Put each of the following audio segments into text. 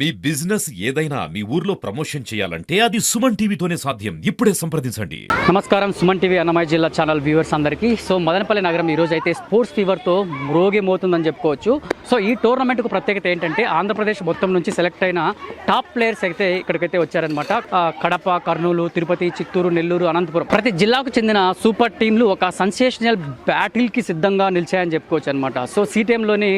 మీ business ఏదైనా మీ ఊర్లో promotion చేయాలంటే అది సుమన్ టీవీతోనే సాధ్యం. ఇప్పుడే సంప్రదించండి. నమస్కారం, సుమన్ టీవీ అన్నమయ్య జిల్లా ఛానల్ వ్యూవర్స్ అందరికీ. సో మదనపల్లి నగరం ఈరోజు అయితే స్పోర్ట్స్ ఫీవర్తో మ్రోగిమోతుందని చెప్పుకోవచ్చు. సో ఈ టోర్నమెంట్కు ప్రత్యేకత ఏంటంటే ఆంధ్రప్రదేశ్ మొత్తం నుంచి సెలెక్ట్ అయిన టాప్ ప్లేయర్స్ అయితే ఇక్కడికైతే వచ్చారనమాట. కడప, కర్నూలు, తిరుపతి, చిత్తూరు, నెల్లూరు, అనంతపురం ప్రతి జిల్లాకు చెందిన సూపర్ టీంలు ఒక సెన్సేషనల్ బ్యాటిల్కి సిద్ధంగా నిలిచాయని చెప్పుకోవచ్చు అనమాట. సో సీటీఎంలోని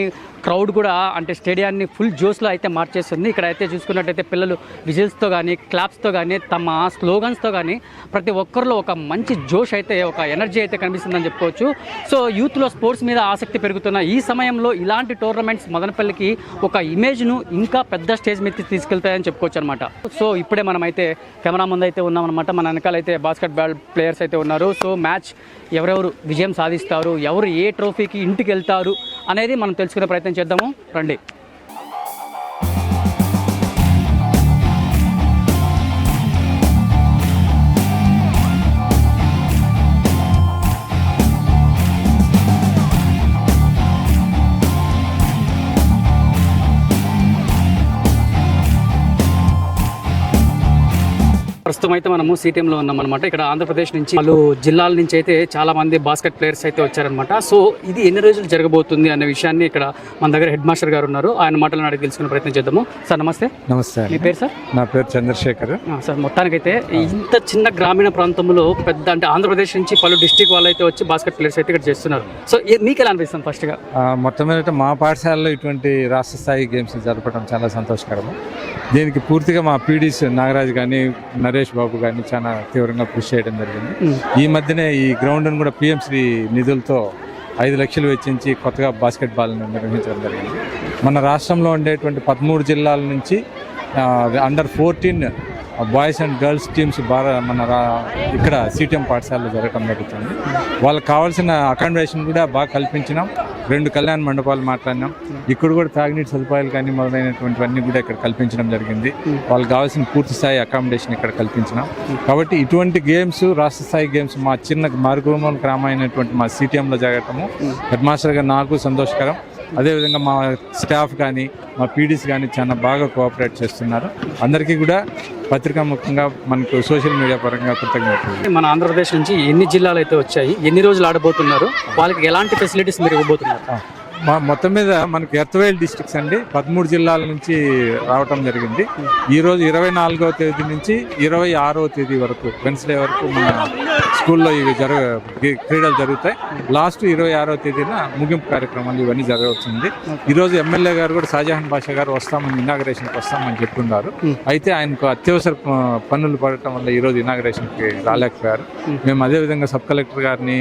క్రౌడ్ కూడా అంటే స్టేడియాన్ని ఫుల్ జోస్లో అయితే మార్చేస్తుంది. ఇక్కడ అయితే చూసుకున్నట్టయితే పిల్లలు విజిల్స్తో కానీ క్లాప్స్తో కానీ తమ స్లోగన్స్తో కానీ ప్రతి ఒక్కరిలో ఒక మంచి జోష్ అయితే ఒక ఎనర్జీ అయితే కనిపిస్తుందని చెప్పుకోవచ్చు. సో యూత్లో స్పోర్ట్స్ మీద ఆసక్తి పెరుగుతున్న ఈ సమయంలో ఇలాంటి టోర్నమెంట్స్ మదనపల్లికి ఒక ఇమేజ్ను ఇంకా పెద్ద స్టేజ్ మీద తీసుకెళ్తాయని చెప్పుకోవచ్చు అనమాట. సో ఇప్పుడే మనం అయితే కెమెరా ముందు అయితే ఉన్నామన్నమాట. మన వెనకాలైతే బాస్కెట్బాల్ ప్లేయర్స్ అయితే ఉన్నారు. సో మ్యాచ్ ఎవరెవరు విజయం సాధిస్తారు, ఎవరు ఏ ట్రోఫీకి ఇంటికి వెళ్తారు అనేది మనం తెలుసుకునే ప్రయత్నం చేద్దాము, రండి. ప్రస్తుతం అయితే మనము సిటీఎంలో ఉన్నామన్నమాట. ఇక్కడ ఆంధ్రప్రదేశ్ నుంచి వాళ్ళు జిల్లాల నుంచి అయితే చాలా మంది బాస్కెట్ ప్లేయర్స్ అయితే వచ్చారనమాట. సో ఇది ఎన్ని రోజులు జరగబోతుంది అనే విషయాన్ని ఇక్కడ మన దగ్గర హెడ్ మాస్టర్ గారు ఉన్నారు, ఆయన మాటలను అడిగి తెలుసుకునే ప్రయత్నం చేద్దాము. సార్ నమస్తే. నమస్తే. మీ పేరు సార్? నా పేరు చంద్రశేఖర్. సార్ మొత్తానికైతే ఇంత చిన్న గ్రామీణ ప్రాంతంలో పెద్ద అంటే ఆంధ్రప్రదేశ్ నుంచి పలు డిస్టిక్ వాళ్ళు అయితే వచ్చి బాస్కెట్ ప్లేయర్స్ అయితే ఇక్కడ చేస్తున్నారు. సో మీకు ఎలా అనిపిస్తుంది ఫస్ట్గా? మొత్తం మీద మా పాఠశాలలో ఇటువంటి రాష్ట్ర స్థాయి గేమ్స్ జరపడం చాలా సంతోషకరము. దీనికి పూర్తిగా మా పీడీస్ నాగరాజు కానీ నరేష్ బాబు కానీ చాలా తీవ్రంగా కృషి చేయడం జరిగింది. ఈ మధ్యనే ఈ గ్రౌండ్ను కూడా పిఎంశ్రీ నిధులతో 5 లక్షలు వెచ్చించి కొత్తగా బాస్కెట్బాల్ను నిర్వహించడం జరిగింది. మన రాష్ట్రంలో ఉండేటువంటి 13 జిల్లాల నుంచి under 14 boys and girls teams ఇక్కడ సిటీఎం పాఠశాలలో జరగడం జరుగుతుంది. వాళ్ళకి కావాల్సిన అకామిడేషన్ కూడా బాగా కల్పించినాం. 2 కళ్యాణ మండపాలు మాట్లాడినాం. ఇక్కడ కూడా తాగునీటి సదుపాయాలు కానీ మొదలైనటువంటివన్నీ కూడా ఇక్కడ కల్పించడం జరిగింది. వాళ్ళకి కావాల్సిన పూర్తి స్థాయి అకామిడేషన్ ఇక్కడ కల్పించినాం. కాబట్టి ఇటువంటి గేమ్స్, రాష్ట్ర స్థాయి గేమ్స్ మా చిన్న మారుమూల గ్రామం అయినటువంటి మా సిటీఎంలో జరగటము హెడ్ మాస్టర్ గారు నాకు సంతోషకరం. అదేవిధంగా మా స్టాఫ్ కానీ మా పీడీస్ కానీ చాలా బాగా కోఆపరేట్ చేస్తున్నారు. అందరికీ కూడా పత్రికా ముఖ్యంగా మనకు సోషల్ మీడియా పరంగా కృతజ్ఞతలు. మన ఆంధ్రప్రదేశ్ నుంచి ఎన్ని జిల్లాలు అయితే వచ్చాయి, ఎన్ని రోజులు ఆడబోతున్నారు, వాళ్ళకి ఎలాంటి ఫెసిలిటీస్ మీరు ఇవ్వబోతున్నారు? మొత్తం మీద మనకు ఎర్త్వేల్ డిస్ట్రిక్ట్స్ అండి 13 జిల్లాల నుంచి రావటం జరిగింది. ఈరోజు 24వ తేదీ నుంచి 26వ తేదీ వరకు వెన్స్డే వరకు మన స్కూల్లో ఇవి క్రీడలు జరుగుతాయి. లాస్ట్ 26వ తేదీన ముగింపు కార్యక్రమాలు ఇవన్నీ జరగవచ్చింది. ఈరోజు ఎమ్మెల్యే గారు కూడా షాజహాన్ బాషా గారు ఇనాగరేషన్కి వస్తామని చెప్పుకున్నారు. అయితే ఆయనకు అత్యవసర పనులు పడటం వల్ల ఈరోజు ఇనాగరేషన్కి రాలేకపోయారు. మేము అదేవిధంగా సబ్ కలెక్టర్ గారిని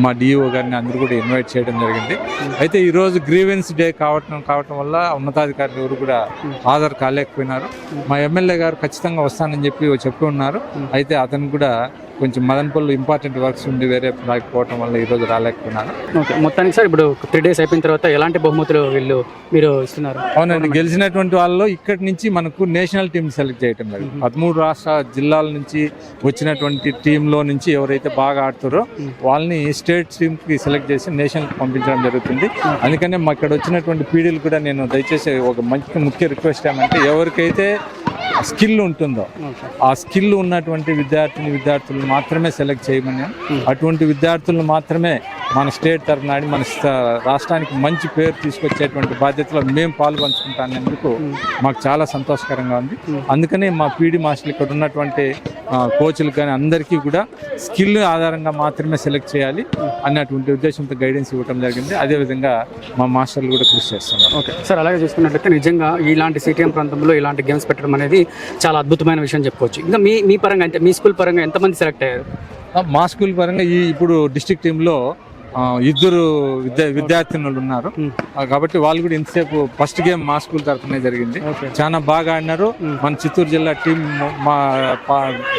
మా డిఈఓ గారిని అందరూ కూడా ఇన్వైట్ చేయడం జరిగింది. అయితే ఈరోజు గ్రీవెన్స్ డే కావటం వల్ల ఉన్నతాధికారులు ఎవరు కూడా హాజరు కాలేకపోయినారు. మా ఎమ్మెల్యే గారు ఖచ్చితంగా వస్తానని చెప్పి ఉన్నారు. అయితే అతను కూడా కొంచెం మదనపల్లి ఇంపార్టెంట్ వర్క్స్ ఉండి వేరే రాకపోవటం వల్ల ఈరోజు రాలేకపోయినారు. ఓకే, మొత్తానికి సార్ ఇప్పుడు 3 days అయిపోయిన తర్వాత ఎలాంటి బహుమతులు మీరు ఇస్తున్నారు? అవునండి, గెలిచినటువంటి వాళ్ళు ఇక్కడి నుంచి మనకు నేషనల్ టీమ్ సెలెక్ట్ చేయటం జరిగింది. 13 రాష్ట్ర జిల్లాల నుంచి వచ్చినటువంటి టీంలో నుంచి ఎవరైతే బాగా ఆడుతారో వాళ్ళని స్టేట్ టీమ్కి సెలెక్ట్ చేసి నేషనల్కి పంపించడం జరుగుతుంది. అందుకనే మా ఇక్కడ వచ్చినటువంటి పీడీలు కూడా నేను దయచేసి ఒక ముఖ్య రిక్వెస్ట్ ఏమంటే ఎవరికైతే స్కిల్ ఉంటుందో ఆ స్కిల్ ఉన్నటువంటి విద్యార్థులు మాత్రమే సెలెక్ట్ చేయమని, అటువంటి విద్యార్థులను మాత్రమే మన స్టేట్ తరఫున ఆడి మన రాష్ట్రానికి మంచి పేరు తీసుకొచ్చేటువంటి బాధ్యతలో మేము పాల్పంచుకుంటానందుకు మాకు చాలా సంతోషకరంగా ఉంది. అందుకని మా పీడీ మాస్టర్లు ఇక్కడ ఉన్నటువంటి కోచ్లు కానీ అందరికీ కూడా స్కిల్ ఆధారంగా మాత్రమే సెలెక్ట్ చేయాలి అన్నటువంటి ఉద్దేశంతో గైడెన్స్ ఇవ్వడం జరిగింది. అదేవిధంగా మా మాస్టర్లు కూడా కృషి చేస్తున్నారు. ఓకే సార్, అలాగే చూసుకున్నట్లయితే నిజంగా ఇలాంటి సిటీఎం ప్రాంతంలో ఇలాంటి గేమ్స్ పెట్టడం అనేది చాలా అద్భుతమైన విషయం చెప్పుకోవచ్చు. ఇంకా మీ పరంగా అంటే మీ స్కూల్ పరంగా ఎంతమంది సెలెక్ట్ అయ్యారు? మా స్కూల్ పరంగా ఇప్పుడు డిస్ట్రిక్ట్ టీంలో 2 విద్యార్థినులు ఉన్నారు. కాబట్టి వాళ్ళు కూడా ఇంతసేపు ఫస్ట్ గేమ్ మా స్కూల్ తరఫునే జరిగింది. చాలా బాగా ఆడినారు. మన చిత్తూరు జిల్లా టీం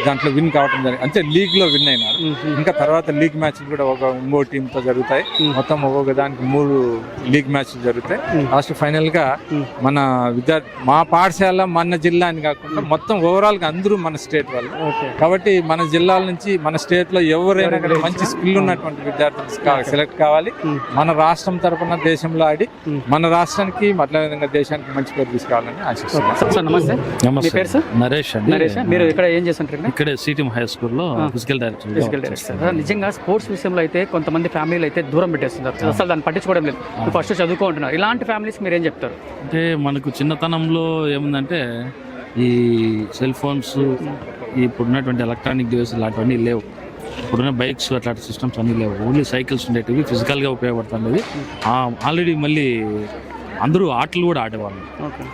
దాంట్లో విన్ కావడం జరిగింది. అంటే లీగ్ లో విన్ అయినారు. ఇంకా తర్వాత లీగ్ మ్యాచ్లు కూడా ఇంకో టీంతో జరుగుతాయి. మొత్తం ఒక్కొక్క దానికి 3 లీగ్ మ్యాచ్లు జరుగుతాయి. లాస్ట్ ఫైనల్ గా మన మా పాఠశాల మన జిల్లా అని కాకుండా మొత్తం ఓవరాల్ గా అందరూ మన స్టేట్ వాళ్ళు. కాబట్టి మన జిల్లాల నుంచి మన స్టేట్ లో ఎవరైనా మంచి స్కిల్ ఉన్నటువంటి విద్యార్థులు సెలెక్ట్ కావాలి. మన రాష్ట్రం తరపున దేశంలో ఆడి మన రాష్ట్రానికి అట్లా విధంగా దేశానికి మంచి పేరు తీసుకురావాలని ఆశిస్తున్నాను. సార్ నమస్తే. మీ పేరు సార్? నరేష్ అండి. నరేష్, మీరు ఇక్కడ ఏం చేస్తుంటారు? ఇక్కడే సిటీఎం హై స్కూల్లో ఫిజికల్ డైరెక్టర్. సార్ నిజంగా స్పోర్ట్స్ విషయంలో అయితే కొంతమంది ఫ్యామిలీలు అయితే దూరం పెట్టేస్తున్నారు, అసలు దాన్ని పట్టించుకోవడం లేదు. ఫస్ట్ చదువుకుంటున్నారు, ఇలాంటి ఫ్యామిలీస్ మీరు ఏం చెప్తారు? అంటే మనకు చిన్నతనంలో ఏముందంటే ఈ సెల్ ఫోన్స్, ఇప్పుడున్నటువంటి ఎలక్ట్రానిక్ డివైస్ ఇలాంటివన్నీ లేవు. ఇప్పుడున్న బైక్స్ అట్లాంటి సిస్టమ్స్ అన్నీ లేవు. ఓన్లీ సైకిల్స్ ఉండేటివి, ఫిజికల్గా ఉపయోగపడుతుండేది. ఆల్రెడీ మళ్ళీ అందరూ ఆటలు కూడా ఆడేవాళ్ళు,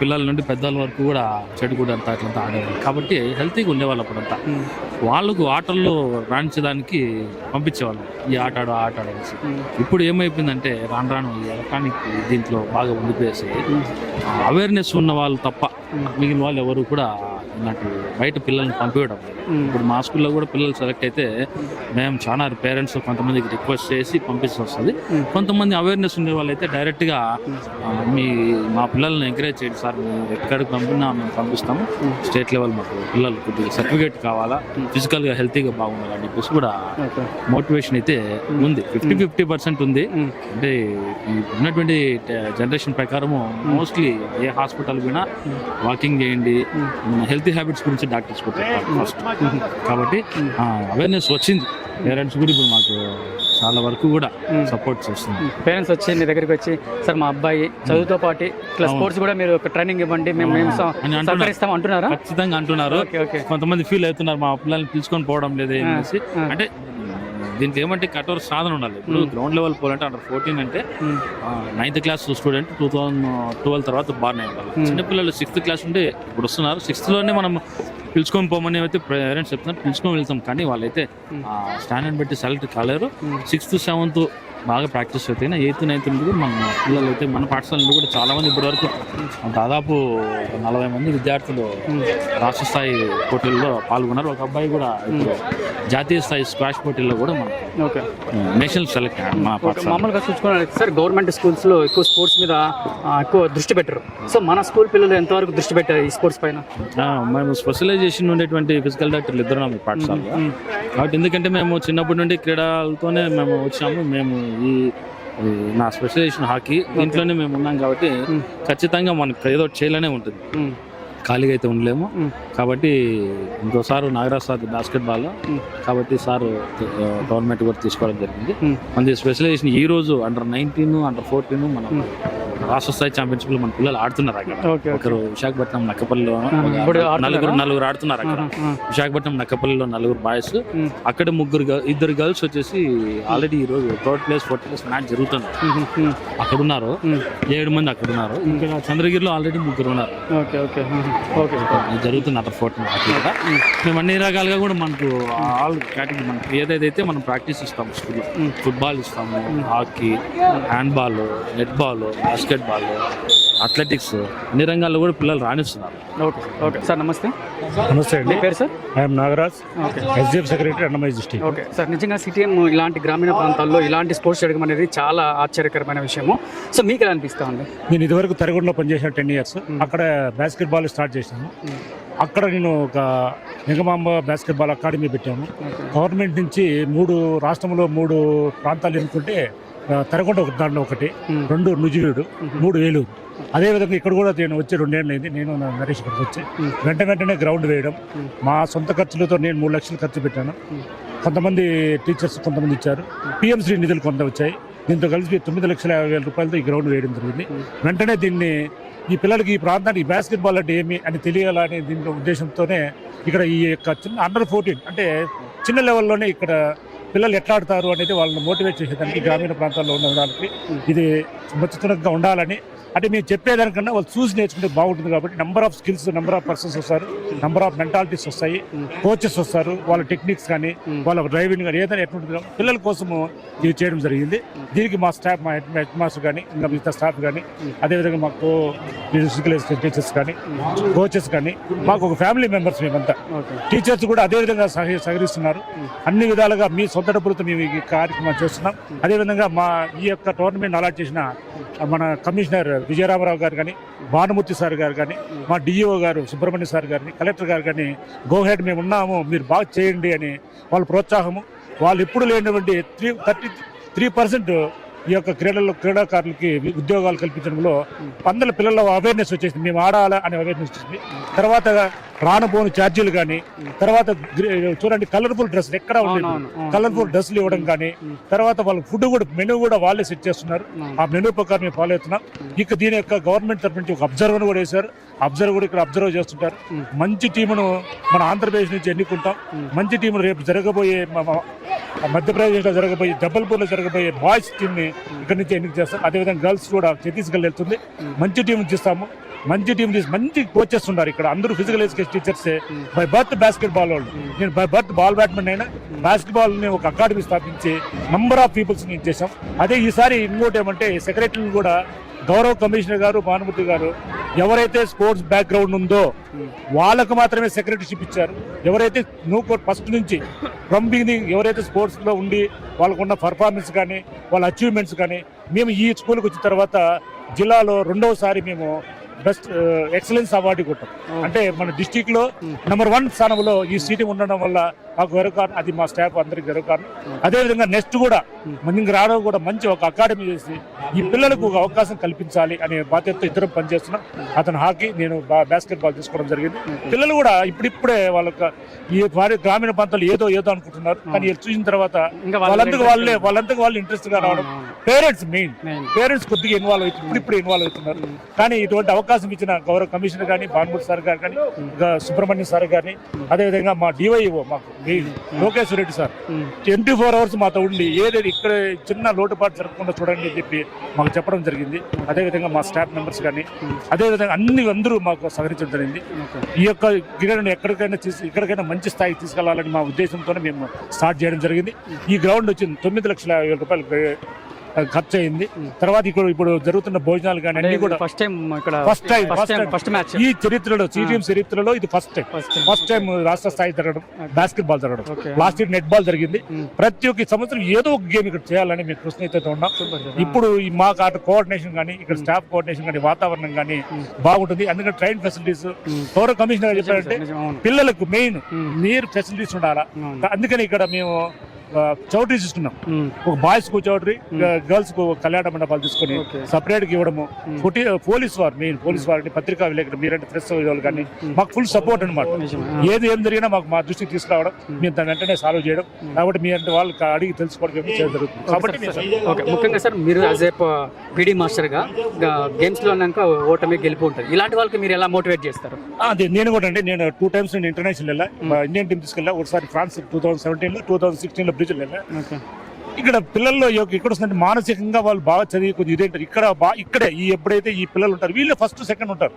పిల్లల నుండి పెద్దల వరకు కూడా చెడు కూడా అంతా అట్లంతా ఆడేవాళ్ళు. కాబట్టి హెల్తీగా ఉండేవాళ్ళు అప్పుడంతా. వాళ్ళకు ఆటల్లో రాణించడానికి పంపించేవాళ్ళు, ఈ ఆట ఆడు ఆ ఆట ఆడేసి. ఇప్పుడు ఏమైపోయిందంటే రాను రాను ఈ ఎలక్ట్రానిక్ దీంట్లో బాగా ఉండిపోయేసి అవేర్నెస్ ఉన్న వాళ్ళు తప్ప మిగిలిన వాళ్ళు ఎవరు కూడా నాకు బయట పిల్లల్ని పంపించడం లేదు. ఇప్పుడు మా స్కూల్లో కూడా పిల్లలు సెలెక్ట్ అయితే మేము చాలా పేరెంట్స్ కొంతమందికి రిక్వెస్ట్ చేసి పంపిస్తూ వస్తుంది. కొంతమంది అవేర్నెస్ ఉండే వాళ్ళు అయితే డైరెక్ట్గా మా పిల్లల్ని ఎంకరేజ్ చేయండి సార్, మేము ఎక్కడికి పంపినా మేము పంపిస్తాము, స్టేట్ లెవెల్ మాకు పిల్లలు కొద్దిగా సర్టిఫికేట్ కావాలా, ఫిజికల్గా హెల్తీగా బాగుండాలని చెప్పేసి కూడా మోటివేషన్ అయితే ఉంది. 50% ఉంది. అంటే ఉన్నటువంటి జనరేషన్ ప్రకారము మోస్ట్లీ ఏ హాస్పిటల్ పోయినా వాకింగ్ చేయండి, హెల్తీ హ్యాబిట్స్ గురించి డాక్టర్స్ కొట్టారు ఫస్ట్. కాబట్టి అవేర్నెస్ వచ్చింది. పేరెంట్స్ కూడా ఇప్పుడు మాకు చాలా వరకు కూడా సపోర్ట్ చేస్తుంది. పేరెంట్స్ వచ్చి మీ దగ్గరికి వచ్చి సార్ మా అబ్బాయి చదువుతో పాటు ఇట్లా స్పోర్ట్స్ కూడా మీరు ఒక ట్రైనింగ్ ఇవ్వండి, మేము సహకరిస్తాం అంటున్నారా? ఖచ్చితంగా అంటున్నారు. కొంతమంది ఫీల్ అవుతున్నారు మా పిల్లల్ని పిలుచుకొని పోవడం లేదు అనేసి. అంటే దీంట్లో ఏమంటే కఠోర సాధన ఉండాలి. ఇప్పుడు గ్రౌండ్ లెవెల్ పోవాలంటే అండర్ 14 అంటే 9th క్లాస్ స్టూడెంట్ 2012 తర్వాత బాగానే ఉండాలి. చిన్నపిల్లలు 6th క్లాస్ ఉంటే ఇప్పుడు వస్తున్నారు. 6th లోనే మనం పిలుచుకొని పోమని అయితే పేరెంట్స్ చెప్తున్నారు, పిలుచుకొని వెళ్తాం. కానీ వాళ్ళైతే స్టాండర్డ్ బట్టి సెలెక్ట్ కాలేరు. 6th 7th బాగా ప్రాక్టీస్ అవుతాయి. 8th 9th నుండి మన పిల్లలు అయితే మన పాఠశాల నుండి కూడా చాలా మంది ఇప్పటి వరకు దాదాపు 40 మంది విద్యార్థులు రాష్ట్ర స్థాయి పోటీల్లో పాల్గొన్నారు. ఒక అబ్బాయి కూడా ఇప్పుడు జాతీయ స్థాయి స్క్వాష్ పోటీల్లో కూడా మనం నేషనల్ సెలెక్ట్ అయ్యాడు. మా మామూలుగా చూసుకున్నాను సార్, గవర్నమెంట్ స్కూల్స్లో ఎక్కువ స్పోర్ట్స్ మీద ఎక్కువ దృష్టి పెట్టరు. సో మన స్కూల్ పిల్లలు ఎంతవరకు దృష్టి పెట్టారు ఈ స్పోర్ట్స్ పైన? మేము స్పెషలైజేషన్ ఉండేటువంటి ఫిజికల్ డైరెక్టర్లు ఇద్దరు ఈ పాఠశాలలో. కాబట్టి ఎందుకంటే మేము చిన్నప్పటి నుండి క్రీడలతోనే మేము వచ్చాము. మేము నా స్పెషలైజేషన్ హాకీ, దీంట్లోనే మేము ఉన్నాం. కాబట్టి ఖచ్చితంగా మనకు ఏదో చేయాలనే ఉంటుంది, ఖాళీగా అయితే ఉండలేము. కాబట్టి ఇంకోసారి నాగరాజ్ సార్ బాస్కెట్బాల్, కాబట్టి సార్ గవర్నమెంట్ కూడా తీసుకోవడం జరిగింది. మన స్పెషలైజేషన్ ఈ రోజు అండర్ 19, అండర్ 14 మనం రాష్ట్ర స్థాయి ఛాంపియన్షిప్ మన పిల్లలు ఆడుతున్నారు. అక్కడ ఒకరు విశాఖపట్నం నక్కపల్లిలో నలుగురు ఆడుతున్నారు. అక్కడ విశాఖపట్నం నక్కపల్లిలో 4 బాయ్స్, అక్కడ 2 గర్ల్స్ వచ్చేసి ఆల్రెడీ ఈ రోజు 3rd place 4th place match జరుగుతుంది. అక్కడ ఉన్నారు 7 మంది అక్కడ ఉన్నారు. ఇంకా చంద్రగిరిలో ఆల్రెడీ 3 ఉన్నారు. జరుగుతుంది అండర్ 14 కూడా. మేము అన్ని రకాలుగా కూడా మనకు ఆల్ కేటగిరీ మనకు ఏదైతే మనం ప్రాక్టీస్ ఇస్తాము స్కూల్లో. ఫుట్బాల్ ఇస్తాము, hockey, handball, netball, basketball, athletics, అన్ని రంగాల్లో కూడా పిల్లలు రాణిస్తున్నారు. ఓకే సార్, నమస్తే. నమస్తే అండి. పేరు sir? I'm Nagaraj, SDF secretary, Annamayya district. Okay sir, నిజంగా సిటీఎం ఇలాంటి గ్రామీణ ప్రాంతాల్లో ఇలాంటి స్పోర్ట్స్ జరగడం అనేది చాలా ఆశ్చర్యకరమైన విషయము. సో మీకు ఎలా అనిపిస్తా ఉంది? నేను ఇదివరకు తరగొండలో పనిచేసిన 10 years. అక్కడ బాస్కెట్బాల్ స్టార్ట్ చేశాను. అక్కడ నేను ఒక నిగమాంబ బాస్కెట్బాల్ అకాడమీ పెట్టాము. గవర్నమెంట్ నుంచి 3 రాష్ట్రంలో 3 ప్రాంతాలు ఎన్నుకుంటే తరగొండ దాంట్లో ఒకటి, 2 నుజివీడు, 3 ఏలూరు. అదేవిధంగా ఇక్కడ కూడా నేను వచ్చి 2 ఏళ్ళు అయింది. నేను నరేష్ ఇక్కడికి వచ్చి వెంటనే గ్రౌండ్ వేయడం, మా సొంత ఖర్చులతో నేను 3 లక్షలు ఖర్చు పెట్టాను. కొంతమంది టీచర్స్ కొంతమంది ఇచ్చారు. పిఎంశ్రీ నిధులు కొంత వచ్చాయి. దీంతో కలిసి 9,50,000 రూపాయలతో ఈ గ్రౌండ్ వేయడం జరిగింది. వెంటనే దీన్ని ఈ పిల్లలకి ఈ ప్రాంతానికి బాస్కెట్బాల్ అంటే ఏమి అని తెలియాలనే దీంట్లో ఉద్దేశంతోనే ఇక్కడ ఈ యొక్క చిన్న అండర్ 14 అంటే చిన్న లెవెల్లోనే ఇక్కడ పిల్లలు ఎట్లా ఆడతారు అనేది వాళ్ళని మోటివేట్ చేసేదానికి, గ్రామీణ ప్రాంతాల్లో ఉండడానికి ఇది ముచ్చటగా ఉండాలని, అంటే మేము చెప్పేదానికన్నా వాళ్ళు చూసి నేర్చుకుంటే బాగుంటుంది. కాబట్టి number of skills, number of persons వస్తారు, నెంబర్ ఆఫ్ మెంటాలిటీస్ వస్తాయి, కోచెస్ వస్తారు, వాళ్ళ టెక్నిక్స్ కానీ వాళ్ళ డ్రైవింగ్ కానీ ఏదైనా ఎట్లుంటుంది పిల్లల కోసము ఇది చేయడం జరిగింది. దీనికి మా స్టాఫ్, మా హెడ్ మాస్టర్ కానీ ఇంకా మిగతా స్టాఫ్ కానీ, అదేవిధంగా మాకు ఫిజికల్ టీచర్స్ కానీ, కోచెస్ కానీ, మాకు ఒక ఫ్యామిలీ మెంబర్స్ మేమంతా. టీచర్స్ కూడా అదేవిధంగా సహకరిస్తున్నారు. అన్ని విధాలుగా మీ సొంత డబ్బులతో మేము ఈ కార్యక్రమం చేస్తున్నాం. అదేవిధంగా మా ఈ యొక్క టోర్నమెంట్ అలాట్ చేసిన మన కమిషనర్ విజయరామరావు గారు కానీ, భానుమూర్తి సార్ గారు కానీ, మా డిఈఓ గారు సుబ్రహ్మణ్య సార్ గారిని, కలెక్టర్ గారు కానీ గో హెడ్ మేము ఉన్నాము, మీరు బాగా చేయండి అని వాళ్ళ ప్రోత్సాహము. వాళ్ళు ఎప్పుడు లేనటువంటి 3% ఈ యొక్క క్రీడాకారులకి ఉద్యోగాలు కల్పించడంలో పిల్లల అవేర్నెస్ వచ్చేసింది. మేము ఆడాలా అనే అవేర్నెస్ వచ్చింది. తర్వాత రానుపోని ఛార్జీలు కానీ, తర్వాత చూడండి కలర్ఫుల్ డ్రెస్ ఎక్కడ ఉండేది, కలర్ఫుల్ డ్రెస్సులు ఇవ్వడం కానీ, తర్వాత వాళ్ళ ఫుడ్ కూడా మెనూ కూడా వాళ్ళే సెట్ చేస్తున్నారు. ఆ మెనూ ప్రకారం మేము ఫాలో అవుతున్నాం. ఇక దీని యొక్క గవర్నమెంట్ తరఫు నుంచి ఒక అబ్జర్వర్ కూడా వేశారు. అబ్జర్వర్ కూడా ఇక్కడ అబ్జర్వ్ చేస్తుంటారు. మంచి టీమును మన ఆంధ్రప్రదేశ్ నుంచి ఎన్నుకుంటాం. మంచి టీమును రేపు జరగబోయే మధ్యప్రదేశ్లో జరగబోయే, జబల్పూర్లో జరగబోయే బాయ్స్ టీంని ఇక్కడ నుంచి ఎన్నిక చేస్తాం. అదేవిధంగా గర్ల్స్ కూడా ఛత్తీస్గఢ్ వెళ్తుంది. మంచి టీం తీస్తాము. మంచి టీం తీసి మంచి కోచెస్ ఉన్నారు ఇక్కడ. అందరూ ఫిజికల్ ఎడ్యుకేషన్ టీచర్సే. బై బర్త్ బాస్కెట్ బాల్ వాళ్ళు. నేను బై బర్త్ బాల్ బ్యాట్మెన్ అయినా బాస్కెట్ బాల్ ని ఒక అకాడమీ స్థాపించి నంబర్ ఆఫ్ పీపుల్స్ ని చేసాం. అదే ఈసారి ఇంకోటి ఏమంటే సెక్రటరీలు కూడా గౌరవ కమిషనర్ గారు, భానుమతి గారు ఎవరైతే స్పోర్ట్స్ బ్యాక్గ్రౌండ్ ఉందో వాళ్ళకు మాత్రమే సెక్రటరీషిప్ ఇచ్చారు. ఎవరైతే ఫస్ట్ నుంచి ఫ్రమ్ బిగినింగ్ ఎవరైతే స్పోర్ట్స్లో ఉండి వాళ్ళకున్న పర్ఫార్మెన్స్ కానీ, వాళ్ళ అచీవ్మెంట్స్ కానీ, మేము ఈ స్కూల్కి వచ్చిన తర్వాత జిల్లాలో 2వసారి మేము బెస్ట్ ఎక్సలెన్స్ అవార్డు కొట్టాం. అంటే మన డిస్టిక్ లో నెంబర్ 1 స్థానంలో ఈ సీటు ఉండడం వల్ల మాకు గర్వకారణం. అది మా స్టాఫ్ అందరికి గర్వకారణం. అదేవిధంగా నెక్స్ట్ కూడా మనకి రావడం కూడా మంచి ఒక అకాడమీ చేసి ఈ పిల్లలకు ఒక అవకాశం కల్పించాలి అనే బాధ్యతతో ఇద్దరం పనిచేస్తున్నాం. అతను హాకీ, నేను బాస్కెట్ బాల్ తీసుకోవడం జరిగింది. పిల్లలు కూడా ఇప్పుడిప్పుడే వాళ్ళకి ఈ వారి గ్రామీణ ప్రాంతాలు ఏదో అనుకుంటున్నారు. కానీ చూసిన తర్వాత వాళ్ళంతకు వాళ్ళు ఇంట్రెస్ట్ గా రావడం. పేరెంట్స్ కొద్దిగా ఇన్వాల్వ్ అవుతుంది, ఇప్పుడు ఇన్వాల్వ్ అవుతున్నారు. కానీ ఇటువంటి అవకాశం ఇచ్చిన గౌరవ కమిషనర్ కానీ, భానుమతి సార్ గారు కానీ, సుబ్రహ్మణ్యం సార్ కానీ, అదేవిధంగా మా డివైఓ మాకు లోకేశ్వర రెడ్డి సార్ 24 hours మాతో ఉండి ఏదైతే ఇక్కడ చిన్న లోటుపాటు జరగకుండా చూడండి అని చెప్పి మాకు చెప్పడం జరిగింది. అదేవిధంగా మా స్టాఫ్ మెంబర్స్ కానీ, అదేవిధంగా అందరూ మాకు సహకరించడం జరిగింది. ఈ యొక్క క్రీడను ఎక్కడికైనా మంచి స్థాయికి తీసుకెళ్లాలని మా ఉద్దేశంతోనే మేము స్టార్ట్ చేయడం జరిగింది. ఈ గ్రౌండ్ వచ్చి 9,50,000 రూపాయలు ఖర్చు అయింది. తర్వాత ఇప్పుడు జరుగుతున్న భోజనాలు కానీ అన్ని కూడా ఫస్ట్ మ్యాచ్ ఈ చరిత్రలో, సిటీఎం చరిత్రలో ఇది ఫస్ట్ టైం రాష్ట్ర స్థాయి జరగడం, బాస్కెట్ బాల్ జరగడం. లాస్ట్ ఇయర్ నెట్ బాల్ జరిగింది. ప్రతి ఒక్క సంవత్సరం ఏదో ఒక గేమ్ ఇక్కడ చేయాలని మేము కృష్ణ ఉన్నాం. ఇప్పుడు మాకు అటు కోఆర్డినేషన్ కానీ, ఇక్కడ స్టాఫ్ కోఆర్డినేషన్ కానీ, వాతావరణం కానీ బాగుంటుంది. అందుకని ట్రైన్ ఫెసిలిటీస్ గౌరవ కమిషనర్ చెప్పారంటే పిల్లలకు మెయిన్ నీరు ఫెసిలిటీస్ ఉండాలా. అందుకని ఇక్కడ మేము చౌటరీస్ ఇస్తున్నాం. ఒక బాయ్స్ కు చౌటరీ, గర్ల్స్ కు కళ్యాణ మండపాలు తీసుకొని సపరేట్ గా ఇవ్వడము. పోలీస్ వారిని పత్రికా విలేకరులు మీరంటే ప్రెస్ వాళ్ళు కానీ మాకు ఫుల్ సపోర్ట్ అనమాట. ఏం జరిగినా మాకు మా దృష్టికి తీసుకురావడం, మేము దాని వెంటనే సాల్వ్ చేయడం. కాబట్టి మీ అంటే వాళ్ళు అడిగి తెలుసుకోవడం జరుగుతుంది. కాబట్టి ముఖ్యంగా సార్ మీరు యాజ్ ఏ పీడీ మాస్టర్ గా గేమ్స్ లో ఓటమి గెలుపు ఉంటుంది. ఇలాంటి వాళ్ళకి మీరు ఎలా మోటివేట్ చేస్తారు? అదే నేను కూడా అండి. నేను 2 times నేను ఇంటర్నేషనల్ వెళ్ళా. ఇండియన్ టీం తీసుకెళ్ళా. ఒకసారి ఫ్రాన్స్ 2017లో, 2016లో ఇక్కడ పిల్లల్లో ఇక్కడ వస్తుందంటే మానసికంగా వాళ్ళు బాగా చదివి ఇదేంటారు. ఇక్కడే ఎప్పుడైతే ఈ పిల్లలు ఉంటారు వీళ్ళు ఫస్ట్ సెకండ్ ఉంటారు.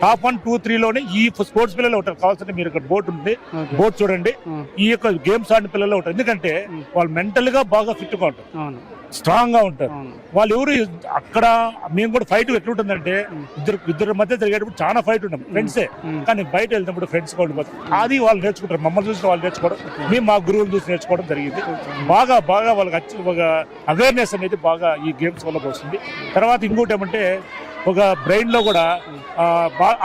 టాప్ 1, 2, 3లోనే ఈ స్పోర్ట్స్ పిల్లలు ఉంటారు. కావాల్సింటే మీరు ఇక్కడ బోర్డు ఉంది, బోర్డు చూడండి. ఈ యొక్క గేమ్స్ ఆడిన పిల్లలు ఉంటారు. ఎందుకంటే వాళ్ళు మెంటల్ గా బాగా ఫిట్ గా ఉంటారు, స్ట్రాంగ్ గా ఉంటారు. వాళ్ళు ఎవరు అక్కడ మేము కూడా ఫైట్ ఎట్లుంటుందంటే ఇద్దరు మధ్య జరిగేటప్పుడు చాలా ఫైట్ ఉంటాం, ఫ్రెండ్సే. కానీ బయట వెళ్తున్నప్పుడు ఫ్రెండ్స్ గా ఉండిపోతాం. అది వాళ్ళు నేర్చుకుంటారు. మమ్మల్ని చూసిన వాళ్ళు నేర్చుకోవడం, మేము మా గురువులు చూసి నేర్చుకోవడం జరిగింది. బాగా వాళ్ళకి ఒక అవేర్నెస్ అనేది బాగా ఈ గేమ్స్ వల్ల వస్తుంది. తర్వాత ఇంకోటి ఏమంటే ఒక బ్రెయిన్ లో కూడా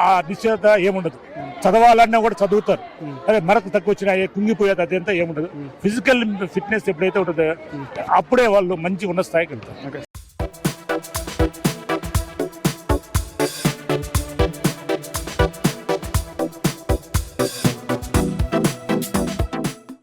ఆ నిశ్చయత ఏముండదు. చదవాలన్నా కూడా చదువుతారు. అదే మనకు తక్కువ వచ్చినా కుంగిపోయేది అదంతా ఏముండదు. ఫిజికల్ ఫిట్నెస్ ఎప్పుడైతే ఉంటుందో అప్పుడే వాళ్ళు మంచి ఉన్న స్థాయికి వెళ్తారు.